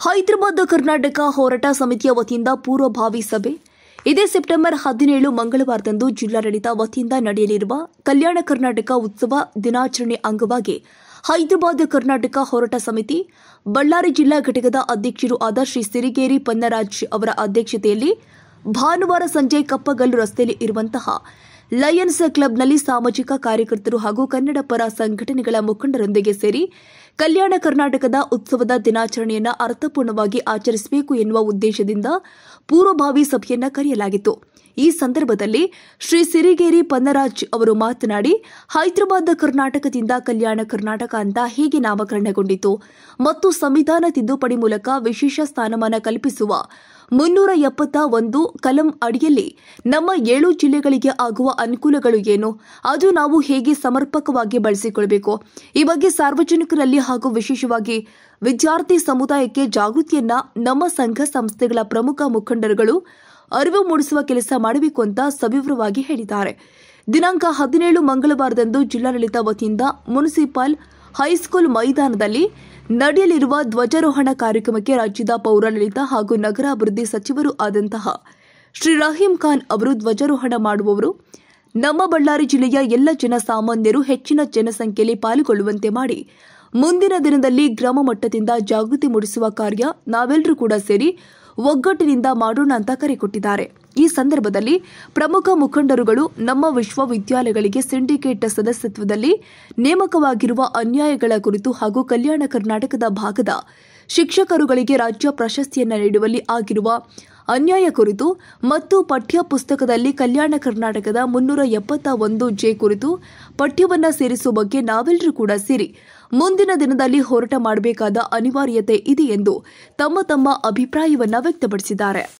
ಹೈದರಾಬಾದ್ ಕರ್ನಾಟಕ ಹೋರಾಟ ಸಮಿತಿಯ ವತಿಯಿಂದ ಪೂರ್ವಭಾವಿ ಸಭೆ ಇದೇ ಸೆಪ್ಟೆಂಬರ್ 17 ಮಂಗಳವಾರದಂದು ಜಿಲ್ಲಾಡಳಿತ ವತಿಯಿಂದ ನಡೆಯಲಿರುವ ಕಲ್ಯಾಣ ಕರ್ನಾಟಕ ಉತ್ಸವ ದಿನಾಚರಣೆ ಅಂಗವಾಗಿ ಹೈದರಾಬಾದ್ ಕರ್ನಾಟಕ ಹೋರಾಟ ಸಮಿತಿ ಬಳ್ಳಾರಿ ಜಿಲ್ಲಾ ಘಟಕದ ಅಧ್ಯಕ್ಷರೂ ಆದ ಶ್ರೀ ಸಿರಿಗೇರಿ ಪನ್ನರಾಜ್ ಅವರ ಅಧ್ಯಕ್ಷತೆಯಲ್ಲಿ ಭಾನುವಾರ ಸಂಜೆ ಕಪ್ಪಗಲ್ಲು ರಸ್ತೆಯಲ್ಲಿ ಇರುವಂತಹ ಲಯನ್ಸ್ ಕ್ಲಬ್ನಲ್ಲಿ ಸಾಮಾಜಿಕ ಕಾರ್ಯಕರ್ತರು ಹಾಗೂ ಕನ್ನಡ ಪರ ಸಂಘಟನೆಗಳ ಮುಖಂಡರೊಂದಿಗೆ ಸೇರಿ ಕಲ್ಯಾಣ ಕರ್ನಾಟಕದ ಉತ್ಸವದ ದಿನಾಚರಣೆಯನ್ನು ಅರ್ಥಪೂರ್ಣವಾಗಿ ಆಚರಿಸಬೇಕು ಎನ್ನುವ ಉದ್ದೇಶದಿಂದ ಪೂರ್ವಭಾವಿ ಸಭೆಯನ್ನು ಕರೆಯಲಾಗಿತ್ತು. ಈ ಸಂದರ್ಭದಲ್ಲಿ ಶ್ರೀ ಸಿರಿಗೇರಿ ಪನ್ನರಾಜ್ ಅವರು ಮಾತನಾಡಿ, ಹೈದರಾಬಾದ್ ಕರ್ನಾಟಕದಿಂದ ಕಲ್ಯಾಣ ಕರ್ನಾಟಕ ಅಂತ ಹೇಗೆ ನಾಮಕರಣಗೊಂಡಿತು ಮತ್ತು ಸಂವಿಧಾನ ತಿದ್ದುಪಡಿ ಮೂಲಕ ವಿಶೇಷ ಸ್ಥಾನಮಾನ ಕಲ್ಪಿಸುವ 371 ಕಲಂ ಅಡಿಯಲ್ಲಿ ನಮ್ಮ 7 ಜಿಲ್ಲೆಗಳಿಗೆ ಆಗುವ ಅನುಕೂಲಗಳು ಏನು, ಅದು ನಾವು ಹೇಗೆ ಸಮರ್ಪಕವಾಗಿ ಬಳಸಿಕೊಳ್ಳಬೇಕು, ಈ ಬಗ್ಗೆ ಸಾರ್ವಜನಿಕರಲ್ಲಿ ಹಾಗೂ ವಿಶೇಷವಾಗಿ ವಿದ್ಯಾರ್ಥಿ ಸಮುದಾಯಕ್ಕೆ ಜಾಗೃತಿಯನ್ನ ನಮ್ಮ ಸಂಘ ಸಂಸ್ಥೆಗಳ ಪ್ರಮುಖ ಮುಖಂಡರುಗಳು ಅರಿವು ಮೂಡಿಸುವ ಕೆಲಸ ಮಾಡಬೇಕು ಅಂತ ಸವಿವರವಾಗಿ ಹೇಳಿದ್ದಾರೆ. ದಿನಾಂಕ 17 ಮಂಗಳವಾರದಂದು ಜಿಲ್ಲಾಡಳಿತ ವತಿಯಿಂದ ಮುನ್ಸಿಪಲ್ ಹೈಸ್ಕೂಲ್ ಮೈದಾನದಲ್ಲಿ ನಡೆಯಲಿರುವ ಧ್ವಜಾರೋಹಣ ಕಾರ್ಯಕ್ರಮಕ್ಕೆ ರಾಜ್ಯದ ಪೌರಾಡಳಿತ ಹಾಗೂ ನಗರಾಭಿವೃದ್ಧಿ ಸಚಿವರೂ ಆದಂತಹ ಶ್ರೀ ರಹೀಂ ಖಾನ್ ಅವರು ಧ್ವಜಾರೋಹಣ ಮಾಡುವವರು. ನಮ್ಮ ಬಳ್ಳಾರಿ ಜಿಲ್ಲೆಯ ಎಲ್ಲ ಜನಸಾಮಾನ್ಯರು ಹೆಚ್ಚಿನ ಜನಸಂಖ್ಯೆಯಲ್ಲಿ ಪಾಲ್ಗೊಳ್ಳುವಂತೆ ಮಾಡಿ ಮುಂದಿನ ದಿನದಲ್ಲಿ ಗ್ರಾಮ ಮಟ್ಟದಿಂದ ಜಾಗೃತಿ ಮೂಡಿಸುವ ಕಾರ್ಯ ನಾವೆಲ್ಲರೂ ಕೂಡ ಸೇರಿ ಒಗ್ಗಟ್ಟಿನಿಂದ ಮಾಡೋಣ ಅಂತ ಕರೆ ಕೊಟ್ಟಿದ್ದಾರೆ. ಈ ಸಂದರ್ಭದಲ್ಲಿ ಪ್ರಮುಖ ಮುಖಂಡರುಗಳು ನಮ್ಮ ವಿಶ್ವವಿದ್ಯಾಲಯಗಳಿಗೆ ಸಿಂಡಿಕೇಟ್ ಸದಸ್ಯತ್ವದಲ್ಲಿ ನೇಮಕವಾಗಿರುವ ಅನ್ಯಾಯಗಳ ಕುರಿತು ಹಾಗೂ ಕಲ್ಯಾಣ ಕರ್ನಾಟಕದ ಭಾಗದ ಶಿಕ್ಷಕರುಗಳಿಗೆ ರಾಜ್ಯ ಪ್ರಶಸ್ತಿಯನ್ನು ನೀಡುವಲ್ಲಿ ಆಗಿರುವ ಅನ್ಯಾಯ ಕುರಿತು ಮತ್ತು ಪಠ್ಯ ಪುಸ್ತಕದಲ್ಲಿ ಕಲ್ಯಾಣ ಕರ್ನಾಟಕದ 371 ಕುರಿತು ಪಠ್ಯವನ್ನು ಸೇರಿಸುವ ಬಗ್ಗೆ ನಾವೆಲ್ಲರೂ ಕೂಡ ಸೇರಿ ಮುಂದಿನ ದಿನದಲ್ಲಿ ಹೋರಾಟ ಮಾಡಬೇಕಾದ ಅನಿವಾರ್ಯತೆ ಇದೆ ಎಂದು ತಮ್ಮ ಅಭಿಪ್ರಾಯವನ್ನು ವ್ಯಕ್ತಪಡಿಸಿದ್ದಾರೆ.